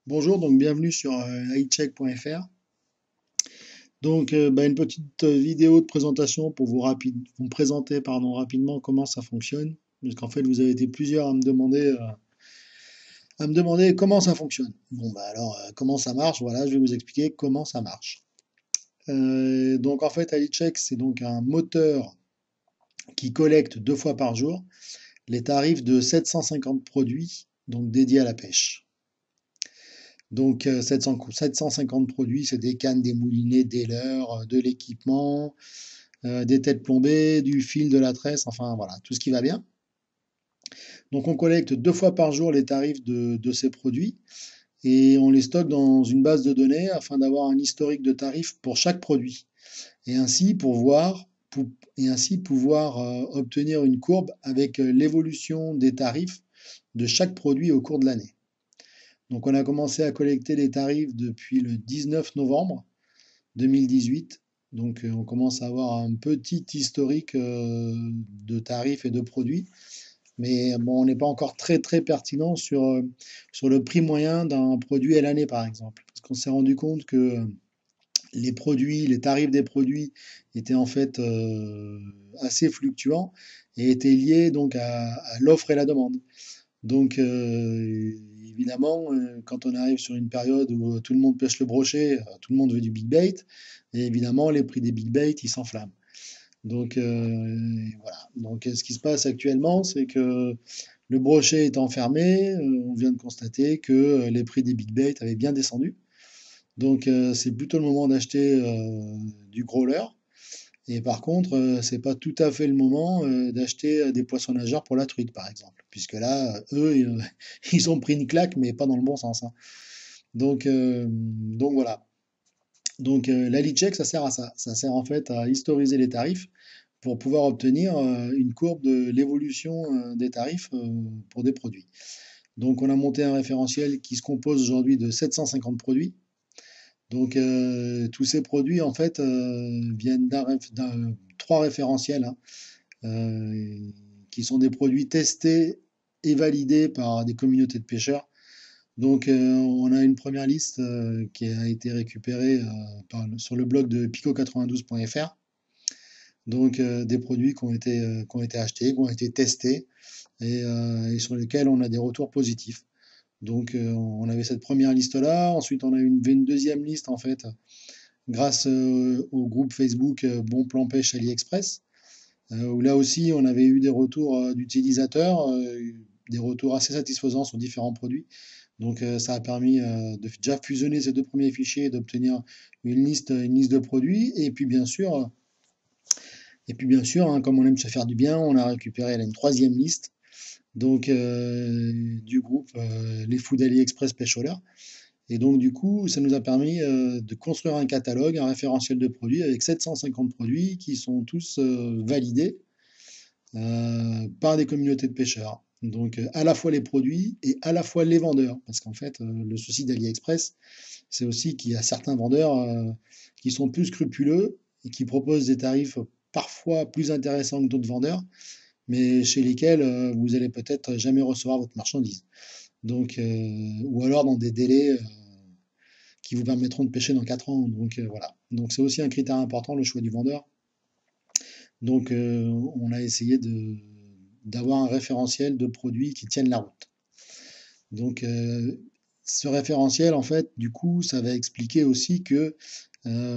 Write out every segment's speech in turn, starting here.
Bonjour, donc bienvenue sur iCheck.fr. Donc, une petite vidéo de présentation pour vous présenter rapidement comment ça fonctionne. Parce qu'en fait, vous avez été plusieurs à me demander comment ça fonctionne. Bon, bah alors, comment ça marche? Voilà, je vais vous expliquer comment ça marche. Donc, en fait, iCheck, c'est donc un moteur qui collecte 2 fois par jour les tarifs de 750 produits donc dédiés à la pêche. Donc 750 produits, c'est des cannes, des moulinets, des leurres, de l'équipement, des têtes plombées, du fil, de la tresse, enfin voilà, tout ce qui va bien. Donc on collecte 2 fois par jour les tarifs de ces produits et on les stocke dans une base de données afin d'avoir un historique de tarifs pour chaque produit et ainsi pouvoir obtenir une courbe avec l'évolution des tarifs de chaque produit au cours de l'année. Donc on a commencé à collecter les tarifs depuis le 19 novembre 2018. Donc on commence à avoir un petit historique de tarifs et de produits. Mais bon, on n'est pas encore très pertinent sur le prix moyen d'un produit à l'année, par exemple. Parce qu'on s'est rendu compte que les tarifs des produits étaient en fait assez fluctuants et étaient liés donc à l'offre et la demande. Donc, évidemment, quand on arrive sur une période où tout le monde pêche le brochet, tout le monde veut du big bait, et évidemment, les prix des big bait, ils s'enflamment. Donc, voilà. Donc, ce qui se passe actuellement, c'est que le brochet est enfermé, on vient de constater que les prix des big bait avaient bien descendu. Donc, c'est plutôt le moment d'acheter du gros leurre. Et par contre, c'est pas tout à fait le moment d'acheter des poissons nageurs pour la truite, par exemple. Puisque là, eux, ils ont pris une claque, mais pas dans le bon sens, hein. Donc voilà. Donc la lead check, ça sert à ça. Ça sert en fait à historiser les tarifs pour pouvoir obtenir une courbe de l'évolution des tarifs pour des produits. Donc on a monté un référentiel qui se compose aujourd'hui de 750 produits. Donc tous ces produits en fait viennent d'un 3 référentiels, hein, euh, qui sont des produits testés et validés par des communautés de pêcheurs. Donc on a une première liste qui a été récupérée sur le blog de pico92.fr. Donc des produits qui ont été achetés, qui ont été testés et sur lesquels on a des retours positifs. Donc on avait cette première liste-là, ensuite on a une deuxième liste en fait grâce au groupe Facebook Bon Plan Pêche AliExpress, où là aussi on avait eu des retours d'utilisateurs, des retours assez satisfaisants sur différents produits. Donc ça a permis de déjà fusionner ces 2 premiers fichiers et d'obtenir une liste de produits. Et puis bien sûr, hein, comme on aime se faire du bien, on a récupéré là, une troisième liste donc du groupe Les Fous d'AliExpress Pêche au leurre. Et donc du coup, ça nous a permis de construire un catalogue, un référentiel de produits avec 750 produits qui sont tous validés par des communautés de pêcheurs. Donc à la fois les produits et à la fois les vendeurs. Parce qu'en fait, le souci d'AliExpress, c'est aussi qu'il y a certains vendeurs qui sont plus scrupuleux et qui proposent des tarifs parfois plus intéressants que d'autres vendeurs, mais chez lesquels vous allez peut-être jamais recevoir votre marchandise. Donc, ou alors dans des délais qui vous permettront de pêcher dans 4 ans. Donc voilà. Donc c'est aussi un critère important, le choix du vendeur. Donc on a essayé d'avoir un référentiel de produits qui tiennent la route. Donc ce référentiel, en fait, du coup, ça va expliquer aussi que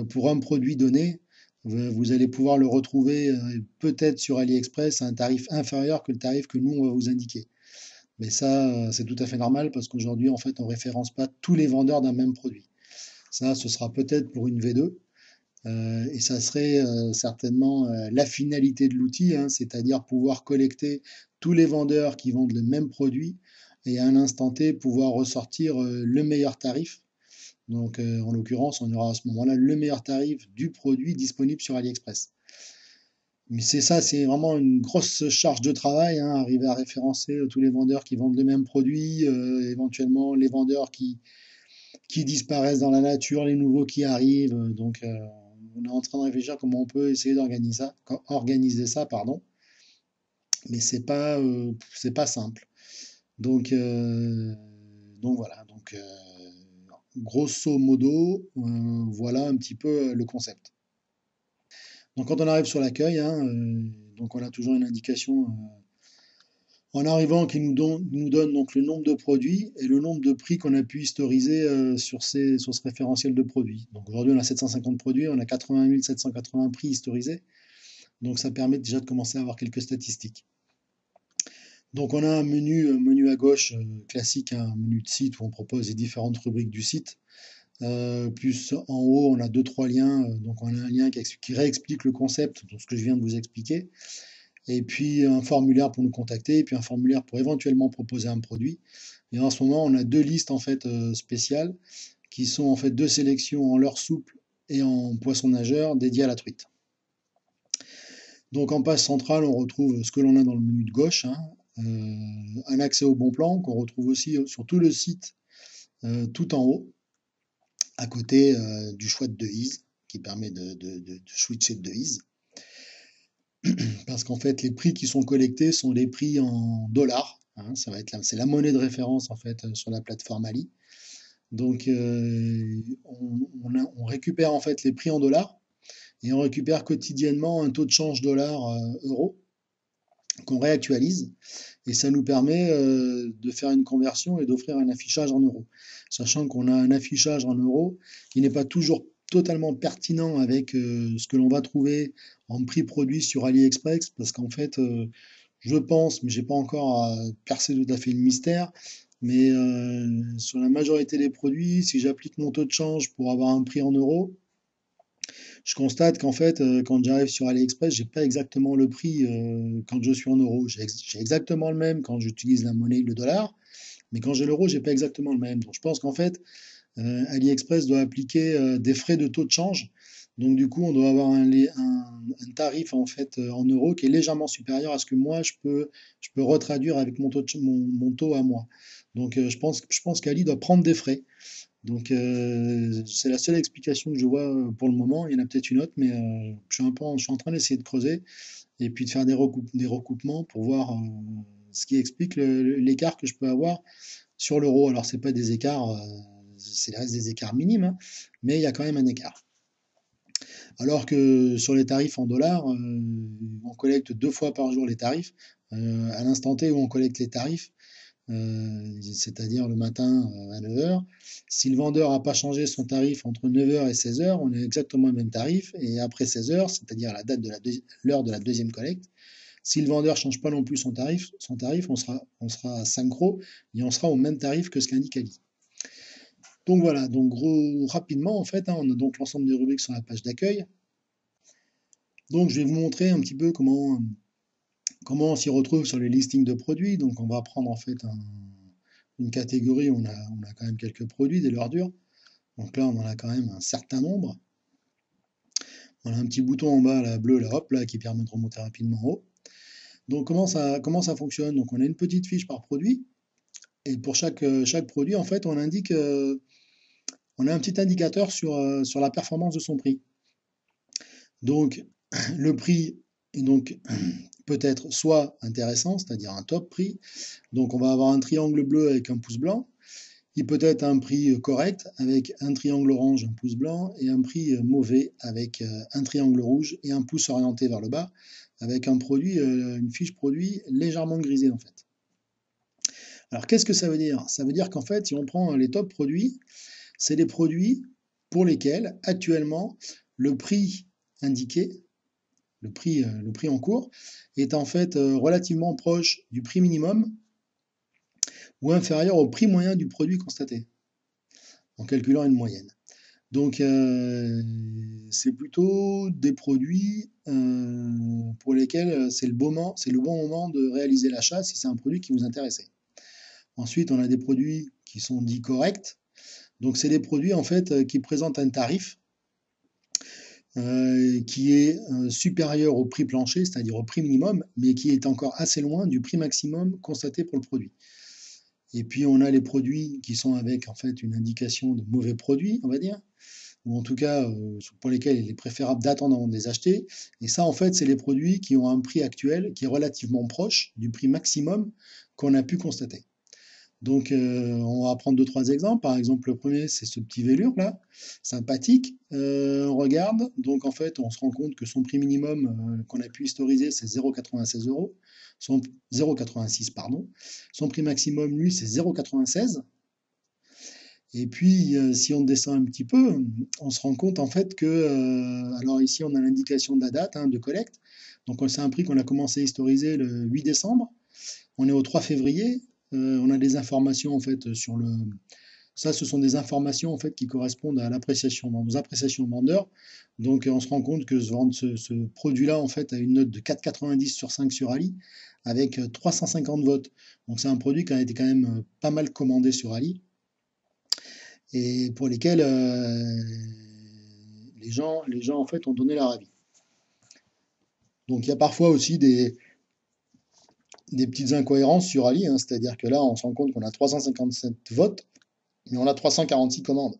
pour un produit donné, vous allez pouvoir le retrouver peut-être sur AliExpress à un tarif inférieur que le tarif que nous, on va vous indiquer. Mais ça, c'est tout à fait normal parce qu'aujourd'hui, en fait, on référence pas tous les vendeurs d'un même produit. Ça, ce sera peut-être pour une V2, et ça serait certainement la finalité de l'outil, hein, c'est-à-dire pouvoir collecter tous les vendeurs qui vendent le même produit et à un instant T pouvoir ressortir le meilleur tarif. Donc en l'occurrence, on aura à ce moment-là le meilleur tarif du produit disponible sur AliExpress. Mais c'est ça, c'est vraiment une grosse charge de travail, hein, arriver à référencer tous les vendeurs qui vendent le même produit, éventuellement les vendeurs qui disparaissent dans la nature, les nouveaux qui arrivent. Donc, on est en train de réfléchir comment on peut essayer organiser ça, pardon. Mais c'est pas simple. Donc, donc voilà. Donc, grosso modo, voilà un petit peu le concept. Donc quand on arrive sur l'accueil, hein, donc on a toujours une indication en arrivant qui nous donne donc le nombre de produits et le nombre de prix qu'on a pu historiser sur ce référentiel de produits. Donc aujourd'hui on a 750 produits, on a 80 780 prix historisés, donc ça permet déjà de commencer à avoir quelques statistiques. Donc on a un menu à gauche classique, hein, un menu de site où on propose les différentes rubriques du site. Plus en haut, on a 2-3 liens. Donc on a un lien qui réexplique le concept, donc ce que je viens de vous expliquer. Et puis un formulaire pour nous contacter, et puis un formulaire pour éventuellement proposer un produit. Et en ce moment, on a deux listes en fait spéciales, qui sont en fait deux sélections en leurre souple et en poisson nageur dédiées à la truite. Donc en page centrale, on retrouve ce que l'on a dans le menu de gauche, hein, un accès au bon plan qu'on retrouve aussi sur tout le site, tout en haut, à côté du choix de devise, qui permet de switcher de devise. Parce qu'en fait, les prix qui sont collectés sont les prix en dollars, hein, c'est la monnaie de référence en fait sur la plateforme Ali. Donc on récupère en fait les prix en dollars et on récupère quotidiennement un taux de change dollar-euro qu'on réactualise et ça nous permet de faire une conversion et d'offrir un affichage en euros. Sachant qu'on a un affichage en euros qui n'est pas toujours totalement pertinent avec ce que l'on va trouver en prix produit sur AliExpress, parce qu'en fait, je pense, mais j'ai pas encore percé tout à fait le mystère, mais sur la majorité des produits, si j'applique mon taux de change pour avoir un prix en euros, je constate qu'en fait, quand j'arrive sur AliExpress, j'ai pas exactement le prix quand je suis en euros. J'ai exactement le même quand j'utilise la monnaie, le dollar, mais quand j'ai l'euro, j'ai pas exactement le même. Donc je pense qu'en fait, AliExpress doit appliquer des frais de taux de change. Donc du coup, on doit avoir un tarif en fait en euros qui est légèrement supérieur à ce que moi je peux retraduire avec mon taux à moi. Donc je pense qu'Ali doit prendre des frais. Donc c'est la seule explication que je vois pour le moment. Il y en a peut-être une autre, mais je suis en train d'essayer de creuser et puis de faire des recoupements pour voir ce qui explique l'écart que je peux avoir sur l'euro. Alors c'est pas des écarts, c'est reste des écarts minimes, hein, mais il y a quand même un écart. Alors que sur les tarifs en dollars, on collecte 2 fois par jour les tarifs. À l'instant T où on collecte les tarifs, c'est-à-dire le matin à 9 heures. Si le vendeur n'a pas changé son tarif entre 9 heures et 16 heures, on est exactement le même tarif. Et après 16 heures, c'est-à-dire la date de l'heure de la deuxième collecte, si le vendeur ne change pas non plus son tarif, on sera synchro et on sera au même tarif que ce qu'indique Ali. Donc voilà, donc rapidement en fait, hein, on a donc l'ensemble des rubriques sur la page d'accueil. Donc je vais vous montrer un petit peu comment on s'y retrouve sur les listings de produits. Donc on va prendre en fait une catégorie où on a quand même quelques produits, des leurres dures. Donc là on en a quand même un certain nombre. On a un petit bouton en bas, là, bleu, là, hop, là, qui permet de remonter rapidement en haut. Donc comment ça fonctionne? Donc on a une petite fiche par produit. Et pour chaque produit, en fait, on a un petit indicateur sur la performance de son prix. Donc le prix est donc peut-être soit intéressant, c'est-à-dire un top prix. Donc on va avoir un triangle bleu avec un pouce blanc. Il peut être un prix correct avec un triangle orange, un pouce blanc, et un prix mauvais avec un triangle rouge et un pouce orienté vers le bas, avec une fiche produit légèrement grisée en fait. Alors qu'est-ce que ça veut dire? Ça veut dire qu'en fait, si on prend les top produits, c'est les produits pour lesquels actuellement le prix indiqué, le prix en cours, est en fait relativement proche du prix minimum ou inférieur au prix moyen du produit constaté, en calculant une moyenne. Donc c'est plutôt des produits pour lesquels c'est le bon moment de réaliser l'achat si c'est un produit qui vous intéressait. Ensuite, on a des produits qui sont dits corrects. Donc c'est des produits en fait qui présentent un tarif qui est supérieur au prix plancher, c'est-à-dire au prix minimum, mais qui est encore assez loin du prix maximum constaté pour le produit. Et puis on a les produits qui sont avec en fait une indication de mauvais produits, on va dire, ou en tout cas pour lesquels il est préférable d'attendre avant de les acheter. Et ça en fait c'est les produits qui ont un prix actuel qui est relativement proche du prix maximum qu'on a pu constater. Donc, on va prendre deux, trois exemples. Par exemple, le premier, c'est ce petit Vélure là, sympathique. On regarde, donc en fait, on se rend compte que son prix minimum qu'on a pu historiser, c'est 0,96 euros. Son 0,86, pardon. Son prix maximum, lui, c'est 0,96. Et puis, si on descend un petit peu, on se rend compte en fait que, alors ici, on a l'indication de la date de collecte. Donc, c'est un prix qu'on a commencé à historiser le 8 décembre. On est au 3 février. On a des informations en fait sur le. Ça, ce sont des informations en fait qui correspondent à l'appréciation, aux appréciations vendeurs. Donc, on se rend compte que ce produit-là en fait a une note de 4,90 sur 5 sur Ali avec 350 votes. Donc, c'est un produit qui a été quand même pas mal commandé sur Ali et pour lesquels les gens en fait ont donné leur avis. Donc, il y a parfois aussi des petites incohérences sur Ali, c'est-à-dire que là, on se rend compte qu'on a 357 votes, mais on a 346 commandes.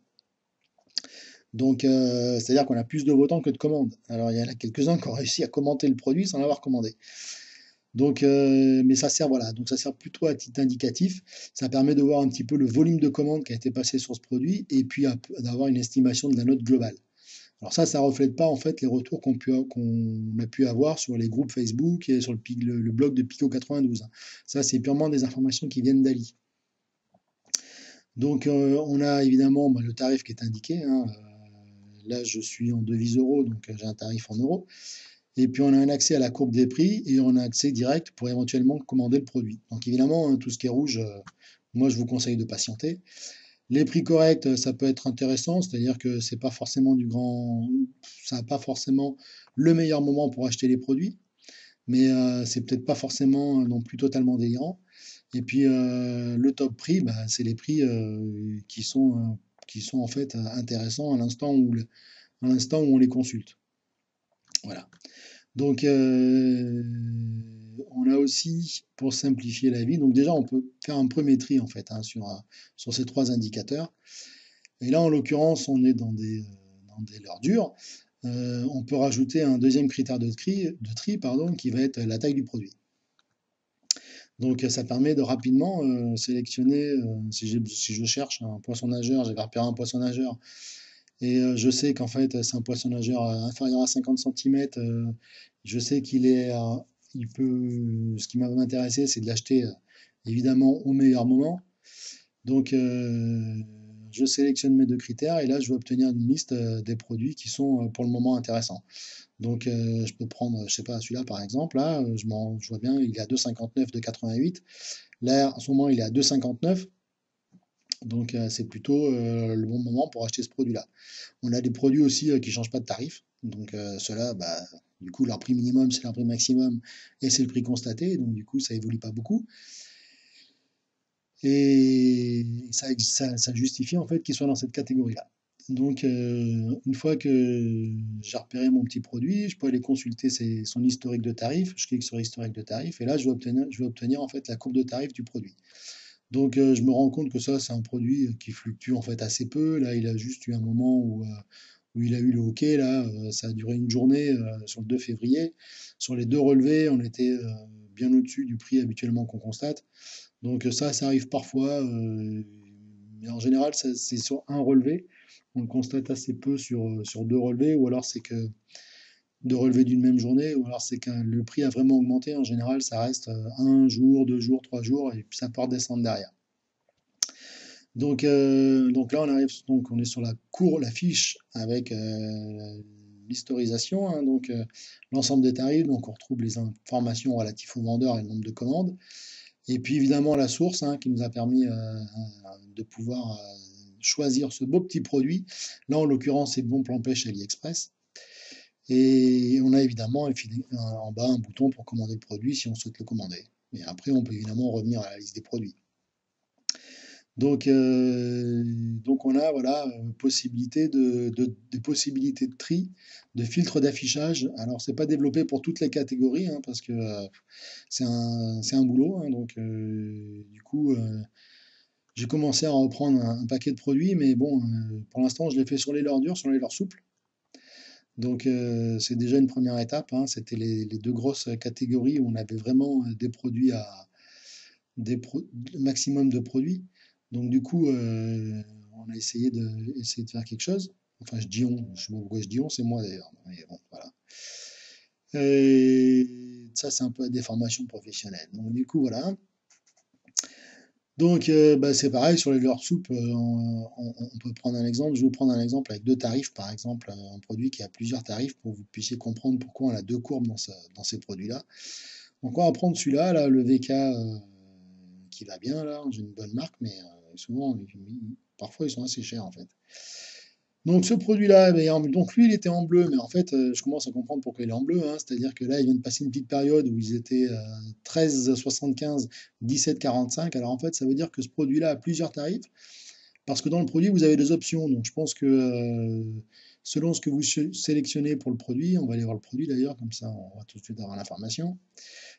Donc, c'est-à-dire qu'on a plus de votants que de commandes. Alors, il y en a quelques-uns qui ont réussi à commenter le produit sans l'avoir commandé. Donc, mais ça sert, voilà, donc ça sert plutôt à titre indicatif. Ça permet de voir un petit peu le volume de commandes qui a été passé sur ce produit et puis d'avoir une estimation de la note globale. Alors ça reflète pas en fait les retours qu'on a pu avoir sur les groupes Facebook et sur le blog de Pico 92. Ça, c'est purement des informations qui viennent d'Ali. Donc, on a évidemment le tarif qui est indiqué. Là, je suis en devise euro, donc j'ai un tarif en euros. Et puis, on a un accès à la courbe des prix et on a accès direct pour éventuellement commander le produit. Donc, évidemment, tout ce qui est rouge, moi, je vous conseille de patienter. Les prix corrects, ça peut être intéressant, c'est-à-dire que c'est pas forcément ça n'a pas forcément le meilleur moment pour acheter les produits, mais c'est peut-être pas forcément non plus totalement délirant. Et puis le top prix, c'est les prix qui sont en fait intéressants à l'instant où on les consulte. Voilà. Donc on a aussi, pour simplifier la vie, donc déjà on peut faire un premier tri en fait sur ces trois indicateurs. Et là en l'occurrence on est dans des leurres dures. On peut rajouter un deuxième critère de tri, pardon, qui va être la taille du produit. Donc ça permet de rapidement sélectionner, si je cherche un poisson nageur, j'ai repéré un poisson nageur, et je sais qu'en fait c'est un poisson nageur inférieur à 50 cm, je sais ce qui va m'intéresser c'est de l'acheter évidemment au meilleur moment. Donc je sélectionne mes deux critères et là je vais obtenir une liste des produits qui sont pour le moment intéressants. Donc, je peux prendre, je sais pas, celui-là par exemple, là, je vois bien, il est à 2,59 de 88. Là, en ce moment, il est à 2,59. Donc, c'est plutôt le bon moment pour acheter ce produit-là. On a des produits aussi qui ne changent pas de tarif. Donc, ceux-là, du coup, leur prix minimum, c'est leur prix maximum et c'est le prix constaté. Donc, du coup, ça évolue pas beaucoup. Et ça justifie en fait qu'ils soient dans cette catégorie-là. Donc, une fois que j'ai repéré mon petit produit, je peux aller consulter son historique de tarif. Je clique sur historique de tarif et là, je vais obtenir en fait la courbe de tarif du produit. Donc, je me rends compte que ça, c'est un produit qui fluctue en fait assez peu. Là, il a juste eu un moment où il a eu le hockey. Là, ça a duré une journée sur le 2 février. Sur les deux relevés, on était bien au-dessus du prix habituellement qu'on constate. Donc, ça arrive parfois. Mais en général, c'est sur un relevé. On le constate assez peu sur deux relevés, ou alors c'est que deux relevés d'une même journée, ou alors c'est que le prix a vraiment augmenté. En général, ça reste un jour, 2 jours, 3 jours, et puis ça part descendre derrière. Donc là, on est sur la fiche avec l'historisation, donc l'ensemble des tarifs. Donc on retrouve les informations relatives aux vendeurs et le nombre de commandes. Et puis évidemment la source qui nous a permis de pouvoir choisir ce beau petit produit. Là, en l'occurrence, c'est Bon Plan Pêche AliExpress. Et on a évidemment en bas un bouton pour commander le produit si on souhaite le commander. Et après, on peut évidemment revenir à la liste des produits. Donc on a voilà, des possibilités de tri, de filtres d'affichage. Alors, c'est pas développé pour toutes les catégories, parce que c'est un boulot. Donc, du coup, j'ai commencé à reprendre un paquet de produits, mais bon, pour l'instant, je l'ai fait sur les leurres dures, sur les leurres souples. Donc, c'est déjà une première étape. C'était les deux grosses catégories où on avait vraiment des produits le maximum de produits. Donc du coup, on a essayer de faire quelque chose. Enfin, je dis on, je sais pas pourquoi je dis on, c'est moi d'ailleurs. Mais bon, voilà. Et ça, c'est un peu la déformation professionnelle. Donc du coup, voilà. Donc bah, c'est pareil sur les leurres soupes, on peut prendre un exemple. Je vais vous prendre un exemple avec deux tarifs, par exemple, un produit qui a plusieurs tarifs pour que vous puissiez comprendre pourquoi on a deux courbes dans ces produits-là. Donc on va prendre celui-là, là, le VK qui va bien, là, j'ai une bonne marque, mais souvent, parfois ils sont assez chers en fait. Donc ce produit-là, donc lui il était en bleu, mais en fait je commence à comprendre pourquoi il est en bleu, hein. C'est-à-dire que là il vient de passer une petite période où ils étaient 13,75, 17,45. Alors en fait ça veut dire que ce produit-là a plusieurs tarifs, parce que dans le produit vous avez des options. Donc je pense que selon ce que vous sélectionnez pour le produit, on va aller voir le produit d'ailleurs, comme ça on va tout de suite avoir l'information.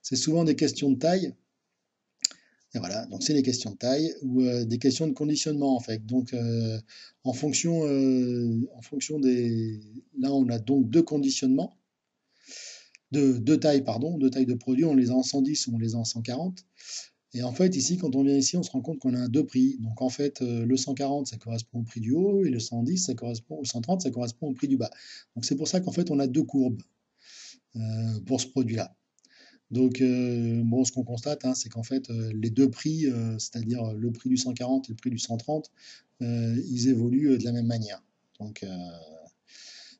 C'est souvent des questions de taille. Et voilà, donc c'est des questions de taille ou des questions de conditionnement en fait. Donc en fonction des... Là on a donc deux conditionnements, deux tailles, pardon, deux tailles de produits, on les a en 110 ou on les a en 140. Et en fait ici, quand on vient ici, on se rend compte qu'on a deux prix. Donc en fait, le 140 ça correspond au prix du haut et le 110 ça correspond au 130 ça correspond au prix du bas. Donc c'est pour ça qu'en fait on a deux courbes pour ce produit-là. Donc, bon, ce qu'on constate, hein, c'est qu'en fait, les deux prix, c'est-à-dire le prix du 140 et le prix du 130, ils évoluent de la même manière. Donc,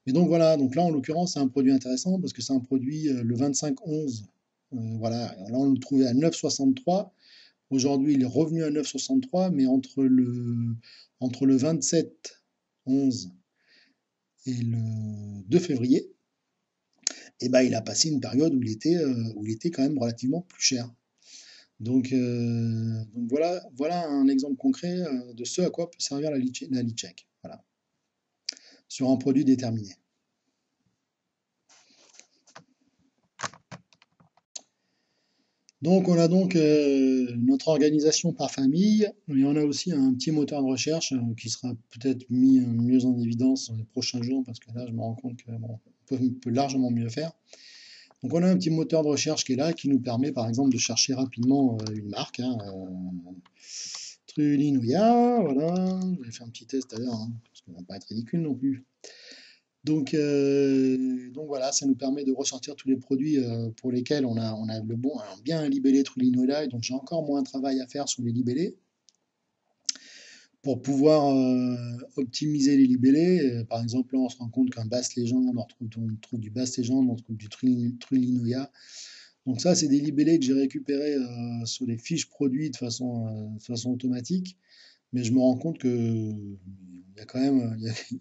et donc voilà, donc là, en l'occurrence, c'est un produit intéressant parce que c'est un produit, le 25-11, voilà, là, on le trouvait à 9,63. Aujourd'hui, il est revenu à 9,63, mais entre le 27-11 et le 2 février, et ben, il a passé une période où il était quand même relativement plus cher. Donc voilà un exemple concret de ce à quoi peut servir la lead check. Voilà, sur un produit déterminé. Donc on a donc notre organisation par famille, mais on a aussi un petit moteur de recherche qui sera peut-être mis mieux en évidence dans les prochains jours, parce que là je me rends compte que bon, on peut largement mieux faire. Donc on a un petit moteur de recherche qui est là, qui nous permet par exemple de chercher rapidement une marque, hein, Trulinoya, voilà, j'avais fait un petit test tout à l'heure, hein, parce qu'on ne va pas être ridicule non plus. Donc voilà, ça nous permet de ressortir tous les produits pour lesquels on a le bon, bien un libellé Trulinoya, et donc j'ai encore moins de travail à faire sur les libellés. Pour pouvoir optimiser les libellés, par exemple là on se rend compte qu'un Basse Légende, on trouve du Basse Légende, on trouve du Trulinoya. Donc ça, c'est des libellés que j'ai récupérés sur les fiches produits de façon automatique, mais je me rends compte que il y a quand même,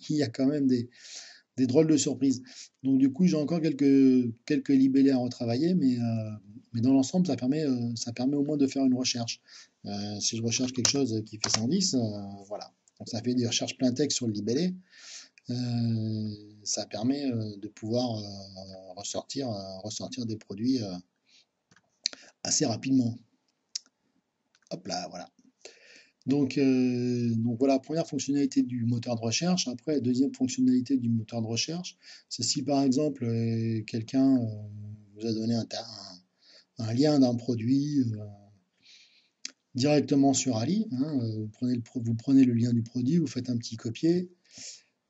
il y a quand même des drôles de surprises. Donc du coup, j'ai encore quelques libellés à retravailler, mais dans l'ensemble, ça permet au moins de faire une recherche. Si je recherche quelque chose qui fait 110, voilà. Donc ça fait des recherches plein texte sur le libellé. Ça permet de pouvoir ressortir des produits assez rapidement. Hop là, voilà. Donc voilà, première fonctionnalité du moteur de recherche. Après, la deuxième fonctionnalité du moteur de recherche, c'est si par exemple quelqu'un vous a donné un lien d'un produit directement sur Ali, hein, vous prenez le lien du produit, vous faites un petit copier,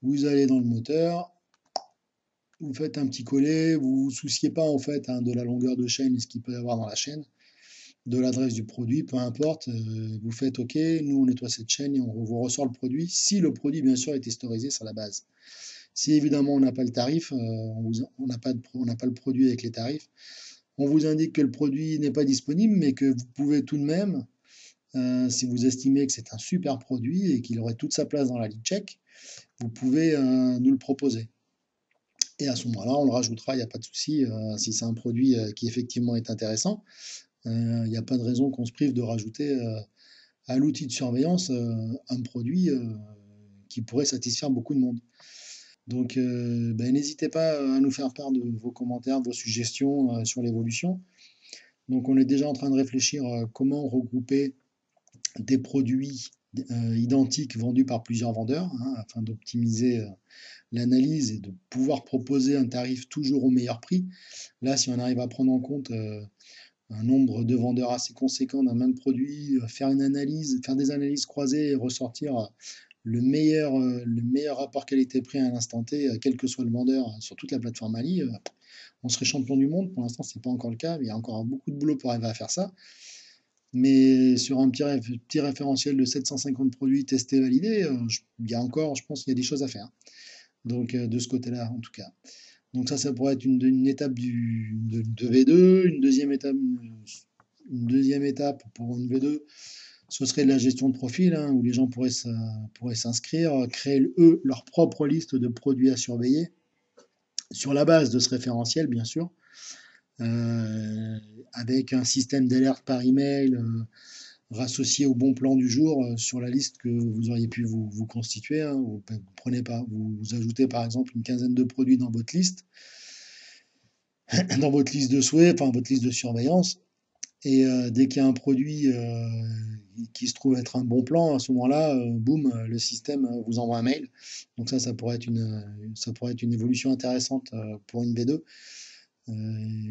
vous allez dans le moteur, vous faites un petit coller, vous ne vous souciez pas en fait de la longueur de chaîne et ce qu'il peut y avoir dans la chaîne, de l'adresse du produit, peu importe, vous faites OK, nous on nettoie cette chaîne et on vous ressort le produit, si le produit bien sûr est historisé sur la base. Si évidemment on n'a pas le tarif, on n'a pas le produit avec les tarifs, on vous indique que le produit n'est pas disponible, mais que vous pouvez tout de même, si vous estimez que c'est un super produit et qu'il aurait toute sa place dans la lead check, vous pouvez nous le proposer. Et à ce moment-là, on le rajoutera, il n'y a pas de souci, si c'est un produit qui effectivement est intéressant. Il n'y a pas de raison qu'on se prive de rajouter à l'outil de surveillance un produit qui pourrait satisfaire beaucoup de monde. Donc n'hésitez pas à nous faire part de vos commentaires, de vos suggestions sur l'évolution. Donc on est déjà en train de réfléchir à comment regrouper des produits identiques vendus par plusieurs vendeurs, hein, afin d'optimiser l'analyse et de pouvoir proposer un tarif toujours au meilleur prix. Là, si on arrive à prendre en compte un nombre de vendeurs assez conséquent d'un même produit, faire une analyse, faire des analyses croisées et ressortir le meilleur rapport qualité-prix à l'instant T, quel que soit le vendeur, sur toute la plateforme Ali, on serait champion du monde. Pour l'instant, c'est pas encore le cas, mais il y a encore beaucoup de boulot pour arriver à faire ça. Mais sur un petit référentiel de 750 produits testés, validés, il y a encore, je pense qu'il y a des choses à faire. Donc, de ce côté-là, en tout cas. Donc ça pourrait être une étape de V2. Une deuxième étape pour une V2, ce serait de la gestion de profil, hein, où les gens pourraient s'inscrire, créer eux leur propre liste de produits à surveiller, sur la base de ce référentiel, bien sûr, euh, avec un système d'alerte par email rassocié au bon plan du jour sur la liste que vous auriez pu vous constituer, hein. Vous prenez pas, vous ajoutez par exemple une quinzaine de produits dans votre liste, dans votre liste de souhaits, enfin votre liste de surveillance. Et dès qu'il y a un produit qui se trouve être un bon plan, à ce moment-là, boum, le système vous envoie un mail. Donc ça pourrait être une évolution intéressante pour une V2.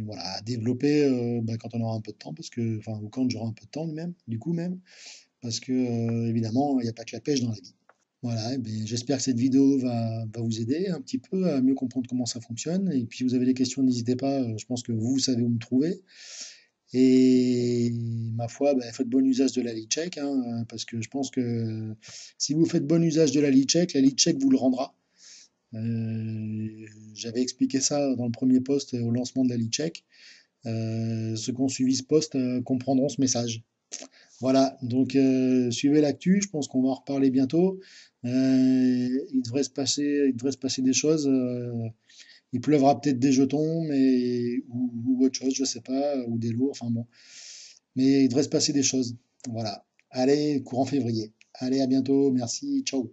Voilà, à développer quand on aura un peu de temps, parce que, enfin, ou quand j'aurai un peu de temps même, du coup même, parce que évidemment, il n'y a pas que la pêche dans la vie. Voilà, et j'espère que cette vidéo va vous aider un petit peu à mieux comprendre comment ça fonctionne. Et puis, si vous avez des questions, n'hésitez pas. Je pense que vous savez où me trouver. Et ma foi, faites bon usage de la lead check, hein, parce que je pense que si vous faites bon usage de la lead check vous le rendra. J'avais expliqué ça dans le premier post au lancement de la lead check. Ceux qui ont suivi ce post comprendront ce message. Voilà, donc suivez l'actu, je pense qu'on va en reparler bientôt. Il devrait se passer des choses. Il pleuvra peut-être des jetons, ou autre chose, je sais pas, ou des lots, enfin bon. Mais il devrait se passer des choses. Voilà. Allez, courant février. Allez, à bientôt. Merci. Ciao.